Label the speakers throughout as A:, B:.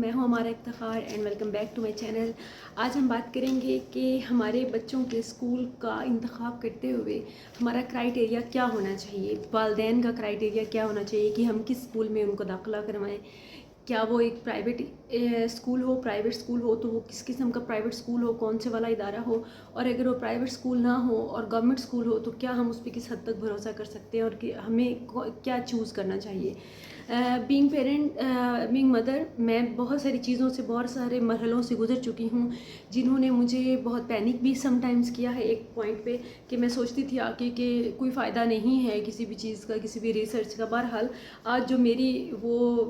A: میں ہوں ہمارا Iftikhar and welcome back to my channel. آج ہم بات کریں گے کہ ہمارے بچوں کے اسکول کا انتخاب کرتے ہوئے ہمارا کرائٹیریا کیا ہونا چاہیے، والدین کا کرائٹیریا کیا ہونا چاہیے کہ ہم کس اسکول میں ان کو داخلہ کروائیں۔ کیا وہ ایک پرائیویٹ اسکول ہو، پرائیویٹ اسکول ہو تو وہ کس قسم کا پرائیویٹ اسکول ہو، کون سے والا ادارہ ہو، اور اگر وہ پرائیویٹ اسکول نہ ہو اور گورنمنٹ اسکول ہو تو کیا ہم اس پہ کس حد تک بھروسہ کر سکتے ہیں اور کہ ہمیں کیا چوز کرنا چاہیے۔ بینگ پیرنٹ، بینگ مدر، میں بہت ساری چیزوں سے، بہت سارے مرحلوں سے گزر چکی ہوں جنہوں نے مجھے بہت پینک بھی سم ٹائمز کیا ہے ایک پوائنٹ پہ کہ میں سوچتی تھی آ کے کہ کوئی فائدہ نہیں ہے کسی بھی چیز کا، کسی بھی ریسرچ کا۔ بہرحال آج جو میری وہ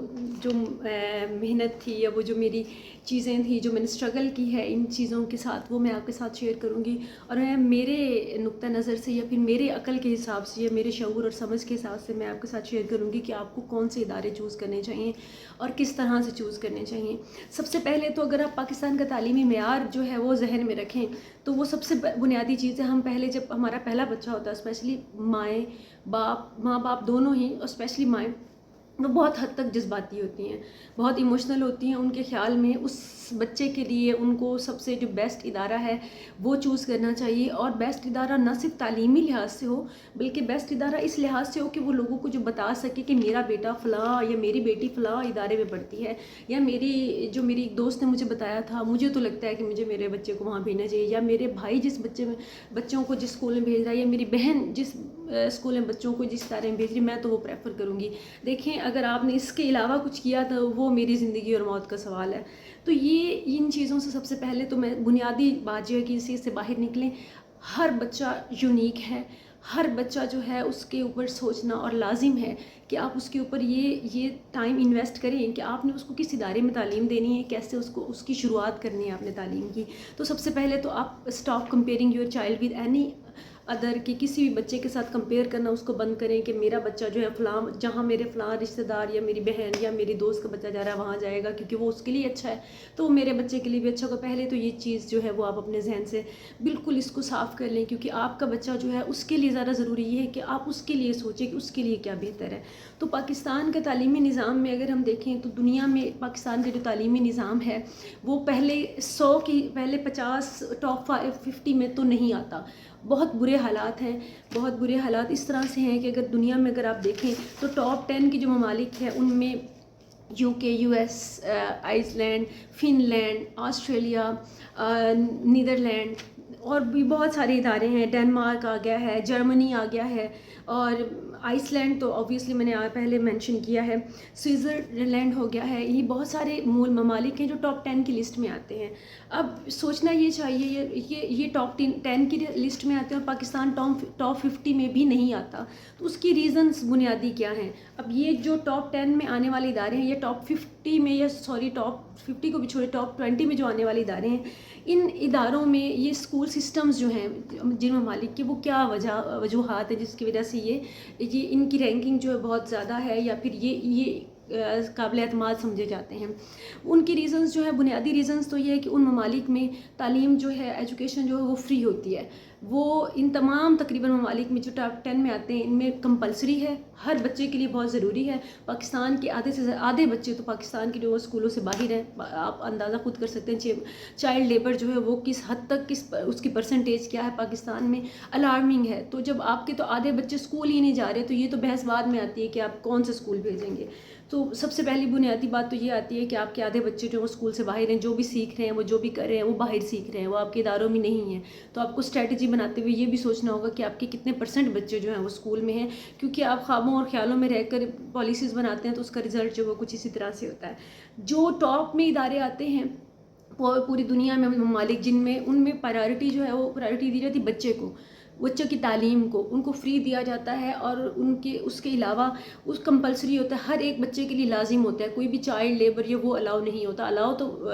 A: جو محنت تھی یا وہ جو میری چیزیں تھیں جو میں نے اسٹرگل کی ہے ان چیزوں کے ساتھ، وہ میں آپ کے ساتھ شیئر کروں گی، اور میں میرے نقطہ نظر سے یا پھر میرے عقل کے حساب سے یا میرے شعور اور سمجھ کے حساب سے میں آپ کے ساتھ شیئر کروں گی کہ آپ کو کون سے ادارے چوز کرنے چاہیے اور کس طرح سے چوز کرنے چاہیے۔ سب سے پہلے تو اگر آپ پاکستان کا تعلیمی معیار جو ہے وہ ذہن میں رکھیں تو وہ سب سے بنیادی چیز ہے۔ ہم پہلے جب ہمارا پہلا بچہ ہوتا ہے، اسپیشلی ماں باپ دونوں ہی، اور اسپیشلی مائیں، وہ بہت حد تک جذباتی ہوتی ہیں، بہت ایموشنل ہوتی ہیں۔ ان کے خیال میں اس بچے کے لیے ان کو سب سے جو بیسٹ ادارہ ہے وہ چوز کرنا چاہیے، اور بیسٹ ادارہ نہ صرف تعلیمی لحاظ سے ہو بلکہ بیسٹ ادارہ اس لحاظ سے ہو کہ وہ لوگوں کو جو بتا سکے کہ میرا بیٹا فلاں یا میری بیٹی فلاں ادارے میں پڑھتی ہے، یا میری ایک دوست نے مجھے بتایا تھا، مجھے تو لگتا ہے کہ مجھے میرے بچے کو وہاں بھیجنا چاہیے، یا میرے بھائی جس بچوں کو جس اسکول میں بھیج رہا ہے، یا میری بہن جس اسکول میں بچوں کو جس ادارے میں بھیج رہی، میں تو وہ پریفر کروں گی۔ دیکھیں، اگر آپ نے اس کے علاوہ کچھ کیا تو وہ میری زندگی اور موت کا سوال ہے۔ تو یہ ان چیزوں سے سب سے پہلے تو میں بنیادی بات جو ہے کہ اس چیز سے باہر نکلیں۔ ہر بچہ یونیک ہے، ہر بچہ جو ہے اس کے اوپر سوچنا اور لازم ہے کہ آپ اس کے اوپر یہ ٹائم انویسٹ کریں کہ آپ نے اس کو کس ادارے میں تعلیم دینی ہے، کیسے اس کی شروعات کرنی ہے آپ نے تعلیم کی۔ تو سب سے پہلے تو آپ stop comparing your child with any other, کہ کسی بھی بچے کے ساتھ کمپیئر کرنا اس کو بند کریں کہ میرا بچہ جو ہے فلاں، جہاں میرے فلاں رشتہ دار یا میری بہن یا میری دوست کا بچہ جا رہا ہے وہاں جائے گا کیونکہ وہ اس کے لیے اچھا ہے تو وہ میرے بچے کے لیے بھی اچھا ہوگا۔ پہلے تو یہ چیز جو ہے وہ آپ اپنے ذہن سے بالکل اس کو صاف کر لیں، کیونکہ آپ کا بچہ جو ہے اس کے لیے زیادہ ضروری یہ ہے کہ آپ اس کے لیے سوچیں کہ اس کے لیے کیا بہتر ہے۔ تو پاکستان کا تعلیمی نظام میں اگر ہم دیکھیں تو دنیا میں پاکستان کا جو تعلیمی نظام ہے وہ پہلے 100 کی پہلے 50 ٹاپ 50 میں تو نہیں آتا۔ بہت برے حالات ہیں، بہت برے حالات اس طرح سے ہیں کہ اگر دنیا میں اگر آپ دیکھیں تو ٹاپ 10 کے جو ممالک ہیں ان میں U K, U S, Iceland, Finland, Australia, Netherland, اور بھی بہت سارے ادارے ہیں۔ ڈنمارک آ گیا ہے، جرمنی آ گیا ہے، اور آئس لینڈ تو اوبویسلی میں نے پہلے مینشن کیا ہے، سوئٹزرلینڈ ہو گیا ہے۔ یہ بہت سارے ممالک ہیں جو ٹاپ 10 کی لسٹ میں آتے ہیں۔ اب سوچنا یہ چاہیے یہ ٹاپ 10 کی لسٹ میں آتے ہیں اور پاکستان ٹاپ 50 میں بھی نہیں آتا، تو اس کی ریزنز بنیادی کیا ہیں؟ اب یہ جو ٹاپ 10 میں آنے والے ادارے ہیں، یہ ٹاپ 50 میں، یا سوری ٹاپ 50 کو بھی چھوڑے، ٹاپ 20 میں جو آنے والے ادارے ہیں، ان اداروں میں یہ اسکول سسٹمز جو ہیں جن ممالک کے، وہ کیا وجوہات ہیں جس کی وجہ سے یہ ان کی رینکنگ جو ہے بہت زیادہ ہے، یا پھر یہ قابل اعتماد سمجھے جاتے ہیں۔ ان کی ریزنز جو ہے، بنیادی ریزنز تو یہ ہے کہ ان ممالک میں تعلیم جو ہے، ایجوکیشن جو ہے وہ فری ہوتی ہے۔ وہ ان تمام تقریباً ممالک میں جو ٹاپ 10 میں آتے ہیں ان میں کمپلسری ہے، ہر بچے کے لیے بہت ضروری ہے۔ پاکستان کے آدھے بچے تو پاکستان کے جو اسکولوں سے باہر ہیں، آپ اندازہ خود کر سکتے ہیں چائلڈ لیبر جو ہے وہ کس حد تک، اس کی پرسنٹیج کیا ہے پاکستان میں، الارمنگ ہے۔ تو جب آپ کے تو آدھے بچے اسکول ہی نہیں جا رہے تو یہ تو بحث بعد میں آتی ہے کہ آپ کون سے اسکول بھیجیں گے۔ تو سب سے پہلی بنیادی بات تو یہ آتی ہے کہ آپ کے آدھے بچے جو ہیں وہ اسکول سے باہر ہیں، جو بھی سیکھ رہے ہیں، وہ جو بھی کر رہے ہیں وہ باہر سیکھ رہے ہیں، وہ آپ کے اداروں میں نہیں ہیں۔ تو آپ کو اسٹریٹجی بناتے ہوئے یہ بھی سوچنا ہوگا کہ آپ کے کتنے % بچے جو ہیں وہ اسکول میں ہیں، کیونکہ آپ خوابوں اور خیالوں میں رہ کر پالیسیز بناتے ہیں تو اس کا رزلٹ جو وہ کچھ اسی طرح سے ہوتا ہے۔ جو ٹاپ میں ادارے آتے ہیں پوری دنیا میں ممالک، جن میں ان میں پرائیورٹی جو ہے وہ پرائیورٹی دی جاتی ہے بچوں کی تعلیم کو، ان کو فری دیا جاتا ہے، اور اس کے علاوہ اس کمپلسری ہوتا ہے، ہر ایک بچے کے لیے لازم ہوتا ہے، کوئی بھی چائلڈ لیبر یہ وہ الاؤ نہیں ہوتا۔ الاؤ تو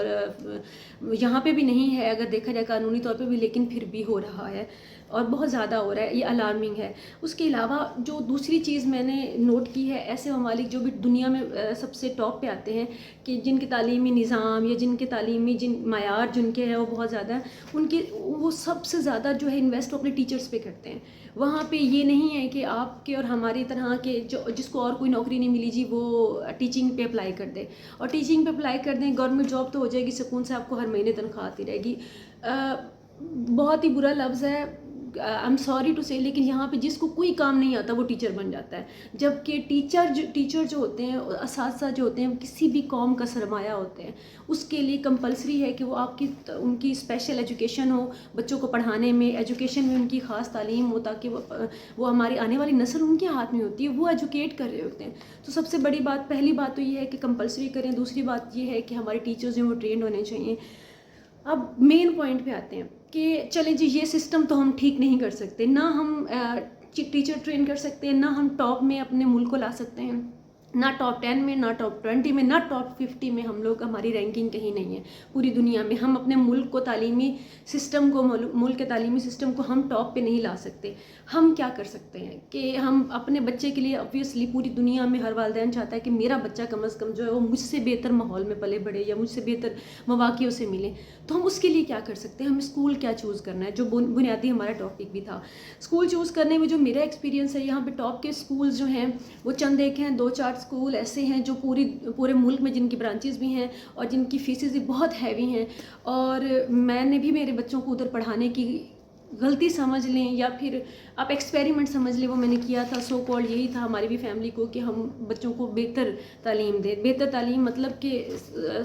A: یہاں پہ بھی نہیں ہے اگر دیکھا جائے قانونی طور پہ بھی، لیکن پھر بھی ہو رہا ہے۔ اور بہت زیادہ ہو رہا ہے، یہ الارمنگ ہے۔ اس کے علاوہ جو دوسری چیز میں نے نوٹ کی ہے، ایسے ممالک جو بھی دنیا میں سب سے ٹاپ پہ آتے ہیں، کہ جن کے تعلیمی نظام یا جن کے تعلیمی معیار جن کے ہیں وہ بہت زیادہ ہیں، ان کے وہ سب سے زیادہ جو ہے انویسٹ اپنے ٹیچرز پہ کرتے ہیں۔ وہاں پہ یہ نہیں ہے کہ آپ کے اور ہماری طرح کے جس کو اور کوئی نوکری نہیں ملی جی وہ ٹیچنگ پہ اپلائی کر دے، اور ٹیچنگ پہ اپلائی کر دیں، گورنمنٹ جاب تو ہو جائے گی، سکون سے آپ کو ہر مہینے تنخواہ آتی رہے گی۔ بہت ہی برا لفظ ہے، آئی ایم سوری ٹو سے، لیکن یہاں پہ جس کو کوئی کام نہیں آتا وہ ٹیچر بن جاتا ہے، جبکہ ٹیچر جو ہوتے ہیں، اساتذہ جو ہوتے ہیں، کسی بھی قوم کا سرمایہ ہوتے ہیں۔ اس کے لیے کمپلسری ہے کہ وہ آپ کی ان کی اسپیشل ایجوکیشن ہو، بچوں کو پڑھانے میں، ایجوکیشن میں ان کی خاص تعلیم ہو، تاکہ وہ ہماری آنے والی نسل ان کے ہاتھ میں ہوتی ہے، وہ ایجوکیٹ کر رہے ہوتے ہیں۔ تو سب سے بڑی بات، پہلی بات تو یہ ہے کہ کمپلسری کریں، دوسری بات یہ ہے کہ ہمارے ٹیچرز جو ہیں وہ ٹرینڈ ہونے چاہیے۔ اب مین پوائنٹ پہ آتے ہیں کہ چلیں جی یہ سسٹم تو ہم ٹھیک نہیں کر سکتے، نہ ہم ٹیچر ٹرین کر سکتے ہیں، نہ ہم ٹاپ میں اپنے ملک کو لا سکتے ہیں، نہ ٹاپ 10 میں، نہ ٹاپ 20 میں، نہ ٹاپ 50 میں، ہم لوگ ہماری رینکنگ کہیں نہیں ہے پوری دنیا میں۔ ہم اپنے ملک کو تعلیمی سسٹم کو، ملک کے تعلیمی سسٹم کو ہم ٹاپ پہ نہیں لا سکتے۔ ہم کیا کر سکتے ہیں کہ ہم اپنے بچے کے لیے، obviously پوری دنیا میں ہر والدین چاہتا ہے کہ میرا بچہ کم از کم جو ہے وہ مجھ سے بہتر ماحول میں پلے بڑھے یا مجھ سے بہتر مواقع سے ملے۔ تو ہم اس کے لیے کیا کر سکتے ہیں؟ ہم اسکول کیا چوز کرنا ہے، جو بنیادی ہمارا ٹاپک بھی تھا۔ اسکول چوز کرنے میں جو میرا ایکسپیرینس ہے، یہاں پہ ٹاپ کے اسکولز جو ہیں وہ چند ایک ہیں، 2-4 اسکول ایسے ہیں جو پورے ملک میں جن کی برانچز بھی ہیں اور جن کی فیسز بھی بہت ہیوی ہیں، اور میں نے بھی میرے بچوں کو ادھر پڑھانے کی غلطی سمجھ لیں یا پھر آپ ایکسپیریمنٹ سمجھ لیں، وہ میں نے کیا تھا، سو کالڈ یہی تھا ہماری بھی فیملی کو کہ ہم بچوں کو بہتر تعلیم دیں۔ بہتر تعلیم مطلب کہ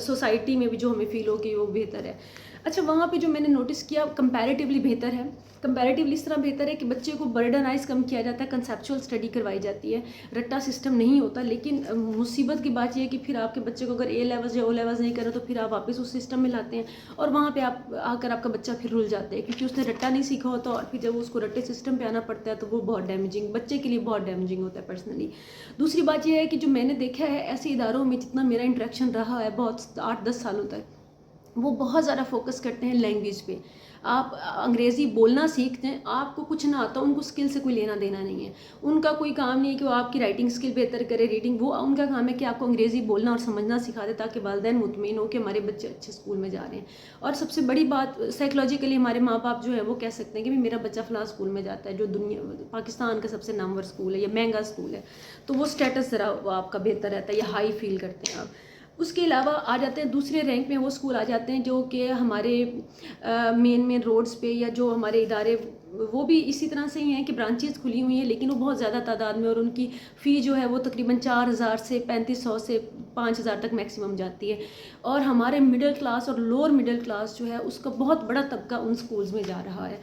A: سوسائٹی میں بھی جو ہمیں فیل ہو کہ وہ بہتر ہے۔ اچھا، وہاں پہ جو میں نے نوٹس کیا کمپیریٹیولی بہتر ہے۔ کمپیریٹیولی اس طرح بہتر ہے کہ بچے کو برڈنائز کم کیا جاتا ہے، کنسیپچول اسٹڈی کروائی جاتی ہے، رٹا سسٹم نہیں ہوتا۔ لیکن مصیبت کی بات یہ ہے کہ پھر آپ کے بچے کو اگر اے لیولز یا او لیولز نہیں کرے تو پھر آپ واپس اس سسٹم میں لاتے ہیں، اور وہاں پہ آپ آ کر آپ کا بچہ پھر رل جاتا ہے کیونکہ اس نے رٹا نہیں سیکھا ہوتا، اور پھر جب اس کو رٹے سسٹم پہ آنا پڑتا ہے تو وہ بہت ڈیمیجنگ، بچے کے لیے بہت ڈیمیجنگ ہوتا ہے پرسنلی۔ دوسری بات یہ ہے کہ جو میں نے دیکھا ہے ایسے اداروں میں، جتنا میرا انٹریکشن رہا ہے بہت 8-10 سالوں تک، وہ بہت زیادہ فوکس کرتے ہیں لینگویج پہ۔ آپ انگریزی بولنا سیکھتے ہیں، آپ کو کچھ نہ آتا، ان کو اسکل سے کوئی لینا دینا نہیں ہے۔ ان کا کوئی کام نہیں ہے کہ وہ آپ کی رائٹنگ اسکل بہتر کرے، ریڈنگ، وہ ان کا کام ہے کہ آپ کو انگریزی بولنا اور سمجھنا سکھا دے تاکہ والدین مطمئن ہو کہ ہمارے بچے اچھے اسکول میں جا رہے ہیں۔ اور سب سے بڑی بات سائیکلوجیکلی ہمارے ماں باپ جو ہے وہ کہہ سکتے ہیں کہ میرا بچہ فلاں اسکول میں جاتا ہے جو پاکستان کا سب سے نامور اسکول ہے یا مہنگا اسکول ہے، تو وہ اسٹیٹس ذرا آپ کا بہتر رہتا ہے یا ہائی فیل کرتے ہیں آپ۔ اس کے علاوہ آ جاتے ہیں دوسرے رینک میں وہ اسکول آ جاتے ہیں جو کہ ہمارے مین روڈز پہ، یا جو ہمارے ادارے وہ بھی اسی طرح سے ہی ہیں کہ برانچز کھلی ہوئی ہیں لیکن وہ بہت زیادہ تعداد میں، اور ان کی فی جو ہے وہ تقریباً 4,000 سے 3,500 سے 5,000 تک میکسیمم جاتی ہے، اور ہمارے مڈل کلاس اور لوور مڈل کلاس جو ہے اس کا بہت بڑا طبقہ ان اسکولز میں جا رہا ہے۔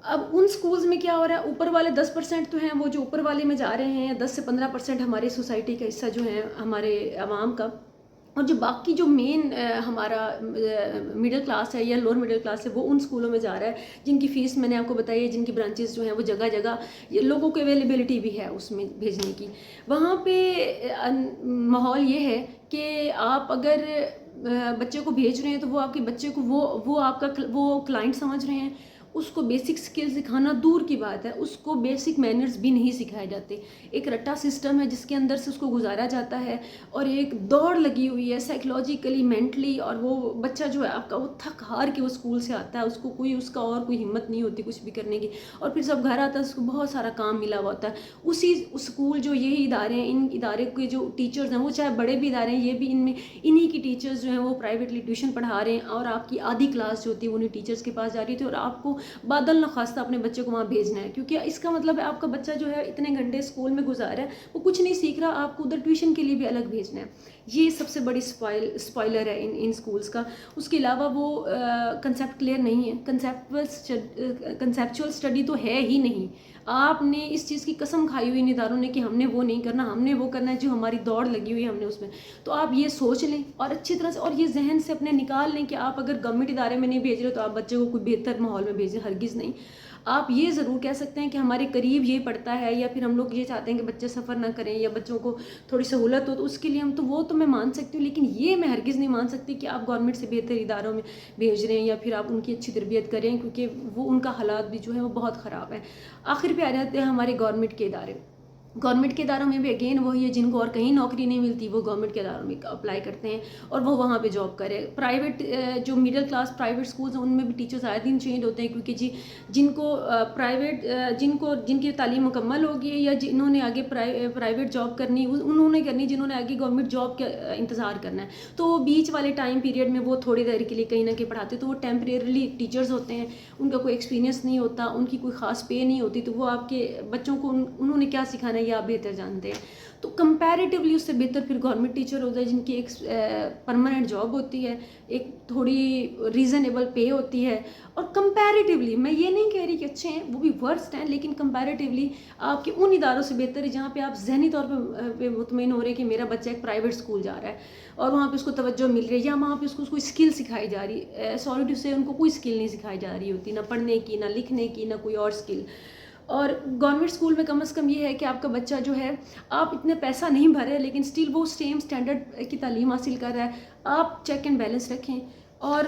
A: اب ان اسکولز میں کیا ہو رہا ہے، اوپر والے 10% تو ہیں وہ جو اوپر والے میں جا رہے ہیں، 10 سے 15% ہماری سوسائٹی کا حصہ جو ہے ہمارے عوام کا، اور جو باقی جو مین ہمارا مڈل کلاس ہے یا لوور مڈل کلاس ہے وہ ان اسکولوں میں جا رہا ہے جن کی فیس میں نے آپ کو بتائی ہے، جن کی برانچز جو ہیں وہ جگہ جگہ لوگوں کو اویلیبلٹی بھی ہے اس میں بھیجنے کی۔ وہاں پہ ماحول یہ ہے کہ آپ اگر بچے کو بھیج رہے ہیں تو وہ آپ کے بچے کو وہ آپ کا وہ کلائنٹ سمجھ رہے ہیں، اس کو بیسک سکل سکھانا دور کی بات ہے، اس کو بیسک مینرز بھی نہیں سکھائے جاتے۔ ایک رٹا سسٹم ہے جس کے اندر سے اس کو گزارا جاتا ہے، اور ایک دوڑ لگی ہوئی ہے سائیکلوجیکلی، مینٹلی، اور وہ بچہ جو ہے آپ کا وہ تھک ہار کے وہ اسکول سے آتا ہے، اس کو اس کا اور کوئی ہمت نہیں ہوتی کچھ بھی کرنے کی، اور پھر جب گھر آتا ہے اس کو بہت سارا کام ملا ہوا ہوتا ہے۔ اسی اسکول جو یہی ادارے ہیں، ان ادارے کے جو ٹیچرز ہیں وہ چاہے بڑے بھی ادارے ہیں، یہ بھی ان میں انہی کی ٹیچرز جو ہیں وہ پرائیویٹلی ٹیوشن پڑھا رہے ہیں، اور آپ کی آدھی کلاس جو ہوتی ہے وہ انہیں ٹیچرز کے پاس جا رہی تھی، اور آپ کو بادل نخواستہ اپنے بچے کو وہاں بھیجنا ہے، کیونکہ اس کا مطلب ہے آپ کا بچہ جو ہے اتنے گھنٹے اسکول میں گزار رہا ہے وہ کچھ نہیں سیکھ رہا، آپ کو ادھر ٹیوشن کے لیے بھی الگ بھیجنا ہے۔ یہ سب سے بڑی اسپوائلر ہے ان اسکولس کا۔ اس کے علاوہ وہ کنسیپٹ کلیئر نہیں ہے، کنسیپچول اسٹڈی تو ہے ہی نہیں۔ آپ نے اس چیز کی قسم کھائی ہوئی ان اداروں نے کہ ہم نے وہ نہیں کرنا، ہم نے وہ کرنا ہے جو ہماری دوڑ لگی ہوئی ہے ہم نے اس میں۔ تو آپ یہ سوچ لیں اور اچھی طرح سے، اور یہ ذہن سے اپنے نکال لیں کہ آپ اگر گورنمنٹ ادارے میں نہیں بھیج رہے تو آپ بچے کو کوئی بہتر ماحول میں بھیجیں، ہرگز نہیں۔ آپ یہ ضرور کہہ سکتے ہیں کہ ہمارے قریب یہ پڑتا ہے، یا پھر ہم لوگ یہ چاہتے ہیں کہ بچے سفر نہ کریں یا بچوں کو تھوڑی سہولت ہو، تو اس کے لیے ہم تو وہ تو میں مان سکتی ہوں، لیکن یہ میں ہرگز نہیں مان سکتی کہ آپ گورنمنٹ سے بہتر اداروں میں بھیج رہے ہیں یا پھر آپ ان کی اچھی تربیت کریں، کیونکہ وہ ان کا حالات بھی جو ہے وہ بہت خراب ہیں۔ آخر پہ آ جاتے ہیں ہمارے گورنمنٹ کے ادارے۔ گورنمنٹ کے اداروں میں بھی اگین وہی ہے، جن کو اور کہیں نوکری نہیں ملتی وہ گورنمنٹ کے اداروں میں اپلائی کرتے ہیں اور وہ وہاں پہ جاب کرے۔ پرائیویٹ جو مڈل کلاس پرائیویٹ اسکولز ہیں ان میں بھی ٹیچرز آئے دن چینج ہوتے ہیں، کیونکہ جن کو پرائیویٹ جن کی تعلیم مکمل ہوگی یا جنہوں نے آگے پرائیویٹ جاب کرنی انہوں نے کرنی، جنہوں نے آگے گورنمنٹ جاب کا انتظار کرنا ہے، تو وہ بیچ والے ٹائم پیریڈ میں وہ تھوڑی دیر کے لیے کہیں نہ کہیں پڑھاتے، تو وہ ٹیمپریرلی ٹیچرز ہوتے ہیں، ان کا کوئی ایکسپیرینس نہیں ہوتا، ان کی کوئی خاص پے نہیں ہوتی، تو وہ آپ کے بچوں کو انہوں نے کیا سکھانا ہے یہ آپ بہتر جانتے ہیں۔ تو کمپیریٹیولی اس سے بہتر پھر گورنمنٹ ٹیچر ہوتا ہے، جن کی ایک پرماننٹ جاب ہوتی ہے، ایک تھوڑی ریزنیبل پے ہوتی ہے، اور کمپیریٹیولی میں یہ نہیں کہہ رہی کہ اچھے ہیں، وہ بھی ورسٹ ہیں، لیکن کمپیریٹیولی آپ کے ان اداروں سے بہتر ہے جہاں پہ آپ ذہنی طور پہ مطمئن ہو رہے ہیں کہ میرا بچہ ایک پرائیویٹ اسکول جا رہا ہے اور وہاں پہ اس کو توجہ مل رہی ہے، یا وہاں پہ اس کو کوئی اسکل سکھائی جا رہی ہے۔ سوری ٹو سے ان کو کوئی اسکل نہیں سکھائی جا رہی ہوتی، نہ پڑھنے کی، نہ لکھنے کی، نہ کوئی اور اسکل۔ اور گورنمنٹ اسکول میں کم از کم یہ ہے کہ آپ کا بچہ جو ہے، آپ اتنے پیسہ نہیں بھرے لیکن اسٹل وہ سیم اسٹینڈرڈ کی تعلیم حاصل کر رہا ہے، آپ چیک اینڈ بیلنس رکھیں۔ اور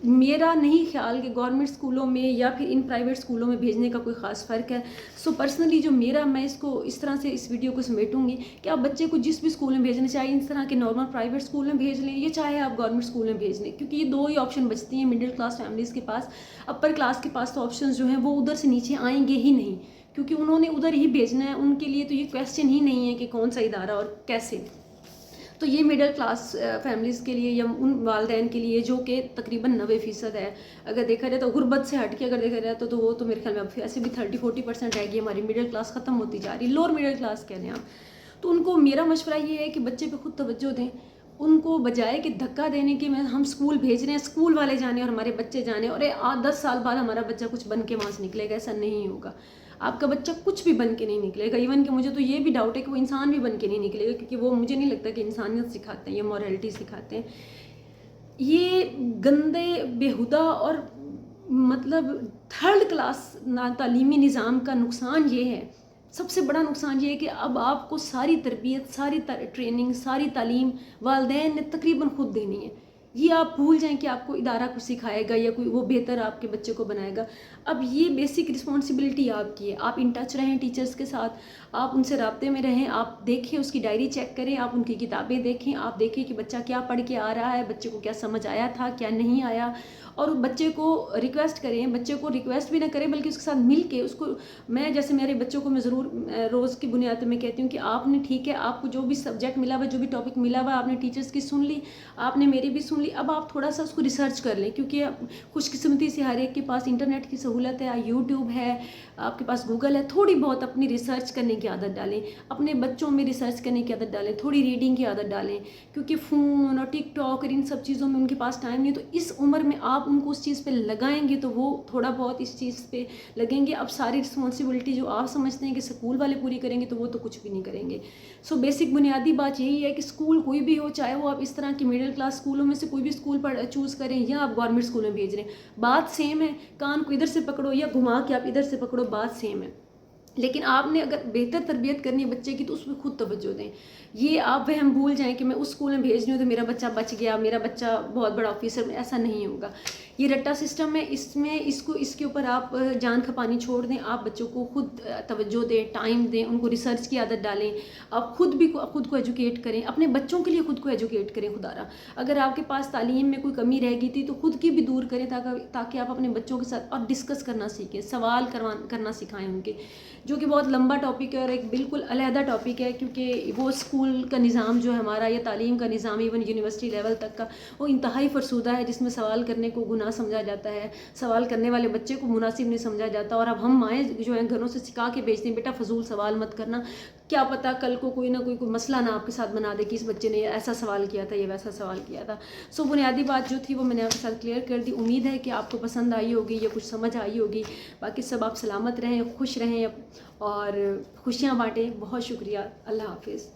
A: میرا نہیں خیال کہ گورنمنٹ اسکولوں میں یا پھر ان پرائیویٹ اسکولوں میں بھیجنے کا کوئی خاص فرق ہے۔ سو پرسنلی جو میں اس کو اس طرح سے اس ویڈیو کو سمیٹوں گی کہ آپ بچے کو جس بھی اسکول میں بھیجنا چاہیے، اس طرح کے نارمل پرائیویٹ اسکول میں بھیج لیں، یا چاہے آپ گورنمنٹ اسکول میں بھیج لیں، کیونکہ یہ دو ہی آپشن بچتی ہیں مڈل کلاس فیملیز کے پاس۔ اپر کلاس کے پاس تو آپشنز جو ہیں وہ ادھر سے نیچے آئیں گے ہی نہیں، کیونکہ انہوں نے ادھر ہی بھیجنا ہے، ان کے لیے تو یہ کویسچن ہی نہیں ہے کہ کون سا ادارہ اور کیسے۔ تو یہ مڈل کلاس فیملیز کے لیے یا ان والدین کے لیے جو کہ تقریباً 90% ہے، اگر دیکھا جائے تو غربت سے ہٹ کے اگر دیکھا جائے تو وہ تو میرے خیال میں اب ایسے بھی 30-40% رہ گی، ہماری مڈل کلاس ختم ہوتی جا رہی، لوور مڈل کلاس کہہ لیں آپ۔ تو ان کو میرا مشورہ یہ ہے کہ بچے پہ خود توجہ دیں، ان کو بجائے کہ دھکا دینے کے ہم اسکول بھیج رہے ہیں، اسکول والے جانے اور ہمارے بچے جانے، اور 10 سال بعد ہمارا بچہ کچھ بن کے وہاں سے نکلے گا، ایسا نہیں ہوگا۔ آپ کا بچہ کچھ بھی بن کے نہیں نکلے گا، ایون کہ مجھے تو یہ بھی ڈاؤٹ ہے کہ وہ انسان بھی بن کے نہیں نکلے گا، کیونکہ وہ مجھے نہیں لگتا کہ انسانیت سکھاتے ہیں یا مورالٹی سکھاتے ہیں۔ یہ گندے بیہودہ اور مطلب تھرڈ کلاس تعلیمی نظام کا نقصان یہ ہے، سب سے بڑا نقصان یہ ہے کہ اب آپ کو ساری تربیت، ساری ٹریننگ، ساری تعلیم والدین نے تقریباً خود دینی ہے۔ یہ آپ بھول جائیں کہ آپ کو ادارہ کچھ سکھائے گا یا کوئی وہ بہتر آپ کے بچے کو بنائے گا۔ اب یہ بیسک رسپانسبلٹی آپ کی ہے، آپ ان ٹچ رہیں ٹیچرز کے ساتھ، آپ ان سے رابطے میں رہیں، آپ دیکھیں اس کی ڈائری چیک کریں، آپ ان کی کتابیں دیکھیں، آپ دیکھیں کہ بچہ کیا پڑھ کے آ رہا ہے، بچے کو کیا سمجھ آیا تھا، کیا نہیں آیا، اور بچے کو ریکویسٹ کریں، بچے کو ریکویسٹ بھی نہ کریں بلکہ اس کے ساتھ مل کے اس کو، میں جیسے میرے بچوں کو میں ضرور روز کی بنیاد پہ میں کہتی ہوں کہ آپ نے ٹھیک ہے، آپ کو جو بھی سبجیکٹ ملا ہوا، جو بھی ٹاپک ملا ہوا، آپ نے ٹیچرز کی سن لی، آپ نے میری بھی سن لی، اب آپ تھوڑا سا اس کو ریسرچ کر لیں، کیونکہ خوش قسمتی سے ہر ایک کے پاس انٹرنیٹ کی سہولت ہے، یوٹیوب ہے، آپ کے پاس گوگل ہے، تھوڑی بہت اپنی ریسرچ کرنے کی عادت ڈالیں، اپنے بچوں میں ریسرچ کرنے کی عادت ڈالیں، تھوڑی ریڈنگ کی عادت ڈالیں، کیونکہ فون اور ٹک ٹاک اور ان سب چیزوں میں ان کے پاس ٹائم نہیں، تو اس عمر میں آپ ان کو اس چیز پہ لگائیں گے تو وہ تھوڑا بہت اس چیز پہ لگیں گے۔ اب ساری رسپانسبلٹی جو آپ سمجھتے ہیں کہ اسکول والے پوری کریں گے تو وہ تو کچھ بھی نہیں کریں گے۔ سو بیسک بنیادی بات یہی ہے کہ اسکول کوئی بھی ہو، چاہے وہ آپ اس طرح کی مڈل کلاس اسکولوں میں سے کوئی بھی اسکول چوز کریں یا آپ گورنمنٹ اسکول میں بھیج رہے ہیں، بات سیم ہے، کان کو ادھر سے پکڑو یا گھما کے آپ ادھر سے پکڑو، بات سیم ہے۔ لیکن آپ نے اگر بہتر تربیت کرنی ہے بچے کی تو اس میں خود توجہ دیں۔ یہ آپ وہم بھول جائیں کہ میں اس اسکول میں بھیج رہی ہوں تو میرا بچہ بچ گیا، میرا بچہ بہت بڑا آفیسر، ایسا نہیں ہوگا۔ یہ رٹا سسٹم ہے، اس میں اس کے اوپر آپ جان کھپانی چھوڑ دیں، آپ بچوں کو خود توجہ دیں، ٹائم دیں، ان کو ریسرچ کی عادت ڈالیں، آپ خود کو ایجوکیٹ کریں، اپنے بچوں کے لیے خود کو ایجوکیٹ کریں۔ خدا را اگر آپ کے پاس تعلیم میں کوئی کمی رہ گئی تھی تو خود کی بھی دور کریں، تاکہ آپ اپنے بچوں کے ساتھ اور ڈسکس کرنا سیکھیں، سوال کرنا سکھائیں ان کے، جو کہ بہت لمبا ٹاپک ہے اور ایک بالکل علیحدہ ٹاپک ہے، کیونکہ وہ اسکول کا نظام جو ہے ہمارا، یا تعلیم کا نظام ایون یونیورسٹی لیول تک کا، وہ انتہائی فرسودہ ہے، جس میں سوال کرنے کو گناہ سمجھا جاتا ہے، سوال کرنے والے بچے کو مناسب نہیں سمجھا جاتا، اور اب ہم مائیں جو ہیں گھروں سے سکھا کے بھیجتے ہیں بیٹا فضول سوال مت کرنا، کیا پتہ کل کو کوئی نہ کوئی مسئلہ نہ آپ کے ساتھ بنا دے کہ اس بچے نے ایسا سوال کیا تھا یا ویسا سوال کیا تھا۔ سو بنیادی بات جو تھی وہ میں نے آپ کے ساتھ کلیئر کر دی، امید ہے کہ آپ کو پسند آئی ہوگی یا کچھ سمجھ آئی ہوگی۔ باقی سب آپ سلامت رہیں، خوش رہیں اور خوشیاں بانٹیں۔ بہت شکریہ، اللہ حافظ۔